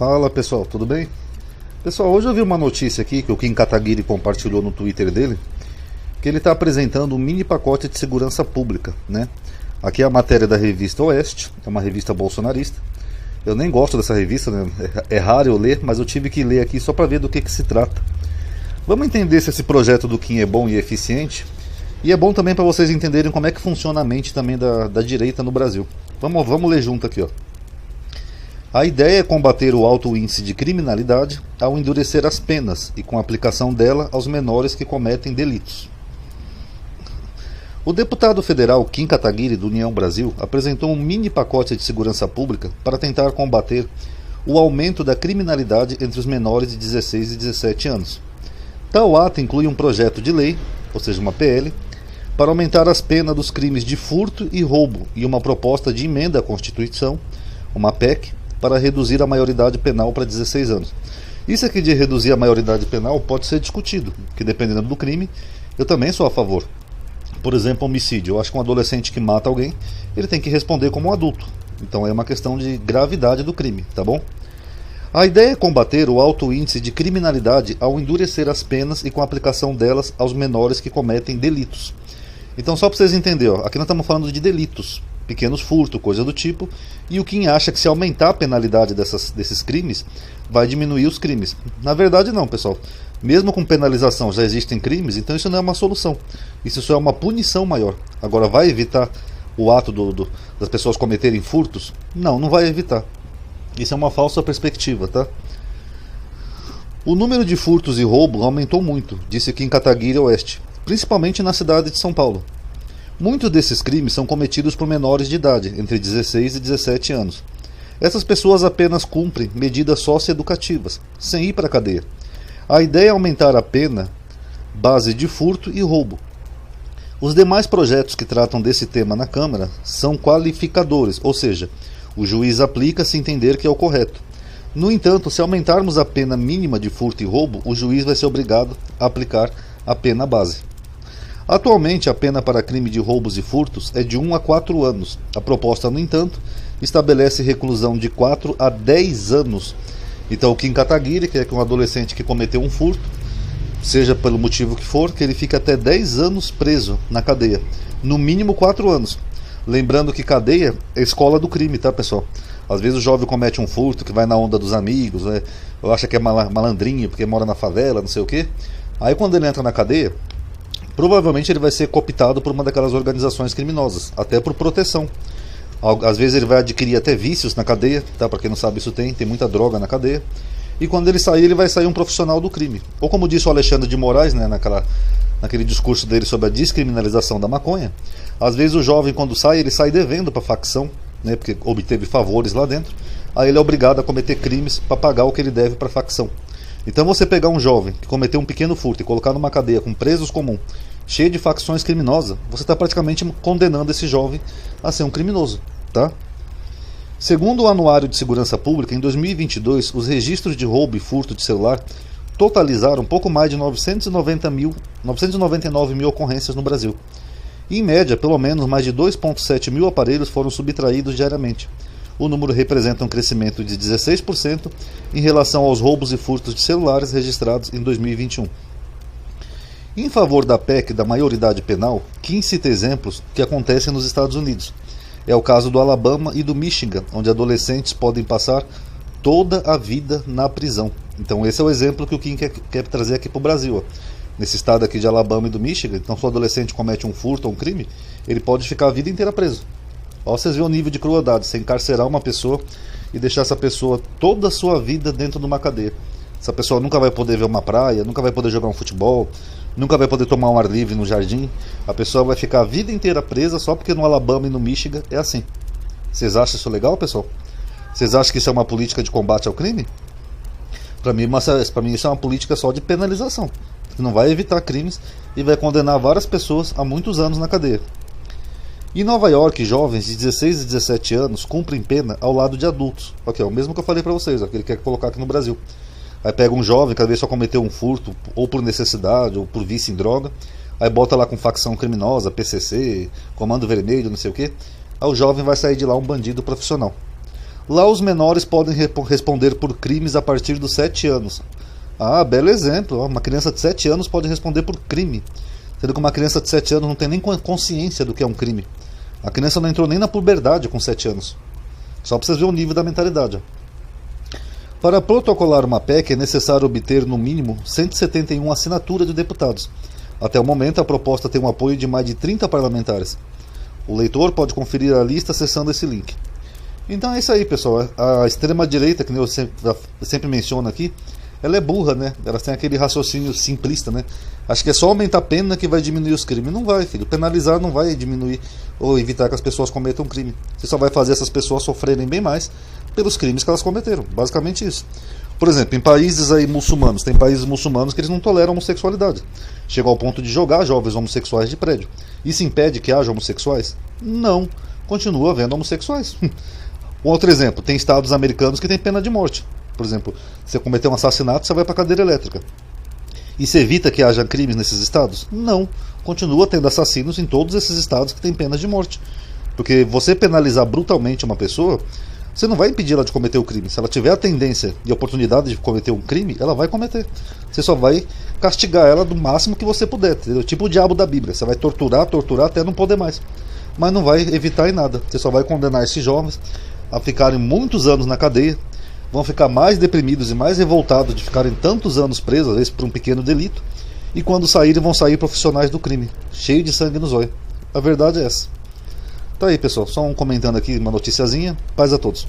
Fala pessoal, tudo bem? Pessoal, hoje eu vi uma notícia aqui que o Kim Kataguiri compartilhou no Twitter dele, que ele está apresentando um mini pacote de segurança pública, né? Aqui é a matéria da revista Oeste, é uma revista bolsonarista. Eu nem gosto dessa revista, né? É raro eu ler, mas eu tive que ler aqui só para ver do que se trata. Vamos entender se esse projeto do Kim é bom e eficiente. E é bom também para vocês entenderem como é que funciona a mente também da direita no Brasil. Vamos ler junto aqui, ó. A ideia é combater o alto índice de criminalidade ao endurecer as penas e com a aplicação dela aos menores que cometem delitos. O deputado federal Kim Kataguiri, do União Brasil, apresentou um mini pacote de segurança pública para tentar combater o aumento da criminalidade entre os menores de 16 e 17 anos. Tal ato inclui um projeto de lei, ou seja, uma PL, para aumentar as penas dos crimes de furto e roubo e uma proposta de emenda à Constituição, uma PEC, para reduzir a maioridade penal para 16 anos. Isso aqui de reduzir a maioridade penal pode ser discutido, que dependendo do crime, eu também sou a favor. Por exemplo, homicídio. Eu acho que um adolescente que mata alguém, ele tem que responder como um adulto. Então é uma questão de gravidade do crime, tá bom? A ideia é combater o alto índice de criminalidade ao endurecer as penas e com a aplicação delas aos menores que cometem delitos. Então só para vocês entenderem, aqui nós estamos falando de delitos, pequenos furtos, coisa do tipo, e o Kim acha que se aumentar a penalidade desses crimes, vai diminuir os crimes. Na verdade não, pessoal. Mesmo com penalização já existem crimes, então isso não é uma solução. Isso só é uma punição maior. Agora vai evitar o ato das pessoas cometerem furtos? Não vai evitar. Isso é uma falsa perspectiva, tá? O número de furtos e roubo aumentou muito, disse Kim Kataguiri Oeste, principalmente na cidade de São Paulo. Muitos desses crimes são cometidos por menores de idade, entre 16 e 17 anos. Essas pessoas apenas cumprem medidas socioeducativas, sem ir para a cadeia. A ideia é aumentar a pena base de furto e roubo. Os demais projetos que tratam desse tema na Câmara são qualificadores, ou seja, o juiz aplica se entender que é o correto. No entanto, se aumentarmos a pena mínima de furto e roubo, o juiz vai ser obrigado a aplicar a pena base. Atualmente, a pena para crime de roubos e furtos é de 1 a 4 anos. A proposta, no entanto, estabelece reclusão de 4 a 10 anos. Então, o Kim Kataguiri quer que um adolescente que cometeu um furto, seja pelo motivo que for, que ele fique até 10 anos preso na cadeia. No mínimo 4 anos. Lembrando que cadeia é escola do crime, tá, pessoal? Às vezes o jovem comete um furto, que vai na onda dos amigos, né? Eu acho que é malandrinho, porque mora na favela, não sei o quê. Aí quando ele entra na cadeia, provavelmente ele vai ser cooptado por uma daquelas organizações criminosas, até por proteção. Às vezes ele vai adquirir até vícios na cadeia, tá? Para quem não sabe, isso tem muita droga na cadeia. E quando ele sair, ele vai sair um profissional do crime. Ou como disse o Alexandre de Moraes, né, naquele discurso dele sobre a descriminalização da maconha, às vezes o jovem, quando sai, ele sai devendo para a facção, né, porque obteve favores lá dentro, aí ele é obrigado a cometer crimes para pagar o que ele deve para a facção. Então você pegar um jovem que cometeu um pequeno furto e colocar numa cadeia com presos comuns, cheio de facções criminosas, você está praticamente condenando esse jovem a ser um criminoso, tá? Segundo o Anuário de Segurança Pública, em 2022, os registros de roubo e furto de celular totalizaram pouco mais de 999 mil ocorrências no Brasil. Em média, pelo menos mais de 2,7 mil aparelhos foram subtraídos diariamente. O número representa um crescimento de 16% em relação aos roubos e furtos de celulares registrados em 2021. Em favor da PEC da maioridade penal, Kim cita exemplos que acontecem nos Estados Unidos. É o caso do Alabama e do Michigan, onde adolescentes podem passar toda a vida na prisão. Então esse é o exemplo que o Kim quer trazer aqui para o Brasil. Ó. Nesse estado aqui de Alabama e do Michigan, então se o adolescente comete um furto ou um crime, ele pode ficar a vida inteira preso. Ó, vocês veem o nível de crueldade, você encarcerar uma pessoa e deixar essa pessoa toda a sua vida dentro de uma cadeia. Essa pessoa nunca vai poder ver uma praia, nunca vai poder jogar um futebol, nunca vai poder tomar um ar livre no jardim. A pessoa vai ficar a vida inteira presa só porque no Alabama e no Michigan é assim. Vocês acham isso legal, pessoal? Vocês acham que isso é uma política de combate ao crime? Para mim isso é uma política só de penalização, que não vai evitar crimes e vai condenar várias pessoas a muitos anos na cadeia. Em Nova York, jovens de 16 e 17 anos cumprem pena ao lado de adultos. Ok, é o mesmo que eu falei para vocês, que ele quer colocar aqui no Brasil. Aí pega um jovem que às vezes só cometeu um furto, ou por necessidade, ou por vício em droga, aí bota lá com facção criminosa, PCC, Comando Vermelho, não sei o que. Aí o jovem vai sair de lá um bandido profissional. Lá os menores podem responder por crimes a partir dos 7 anos. Ah, belo exemplo. Uma criança de 7 anos pode responder por crime. Sendo que uma criança de 7 anos não tem nem consciência do que é um crime. A criança não entrou nem na puberdade com 7 anos. Só para vocês verem o nível da mentalidade. Para protocolar uma PEC é necessário obter no mínimo 171 assinaturas de deputados. Até o momento a proposta tem um apoio de mais de 30 parlamentares. O leitor pode conferir a lista acessando esse link. Então é isso aí, pessoal. A extrema-direita, que eu sempre menciono aqui, ela é burra, né? Ela tem aquele raciocínio simplista, né? Acho que é só aumentar a pena que vai diminuir os crimes. Não vai, filho. Penalizar não vai diminuir ou evitar que as pessoas cometam crime. Você só vai fazer essas pessoas sofrerem bem mais pelos crimes que elas cometeram. Basicamente isso. Por exemplo, em países aí muçulmanos, tem países muçulmanos que eles não toleram homossexualidade. Chegou ao ponto de jogar jovens homossexuais de prédio. Isso impede que haja homossexuais? Não. Continua havendo homossexuais. Outro exemplo, tem estados americanos que têm pena de morte. Por exemplo, se você cometer um assassinato, você vai para a cadeira elétrica. Isso evita que haja crimes nesses estados? Não. Continua tendo assassinos em todos esses estados que têm penas de morte. Porque você penalizar brutalmente uma pessoa, você não vai impedir ela de cometer o crime. Se ela tiver a tendência e a oportunidade de cometer um crime, ela vai cometer. Você só vai castigar ela do máximo que você puder. Entendeu? Tipo o diabo da Bíblia. Você vai torturar até não poder mais. Mas não vai evitar em nada. Você só vai condenar esses jovens a ficarem muitos anos na cadeia. Vão ficar mais deprimidos e mais revoltados de ficarem tantos anos presos, às vezes por um pequeno delito, e quando saírem vão sair profissionais do crime, cheio de sangue nos olhos. A verdade é essa. Tá aí, pessoal, só comentando aqui uma noticiazinha. Paz a todos.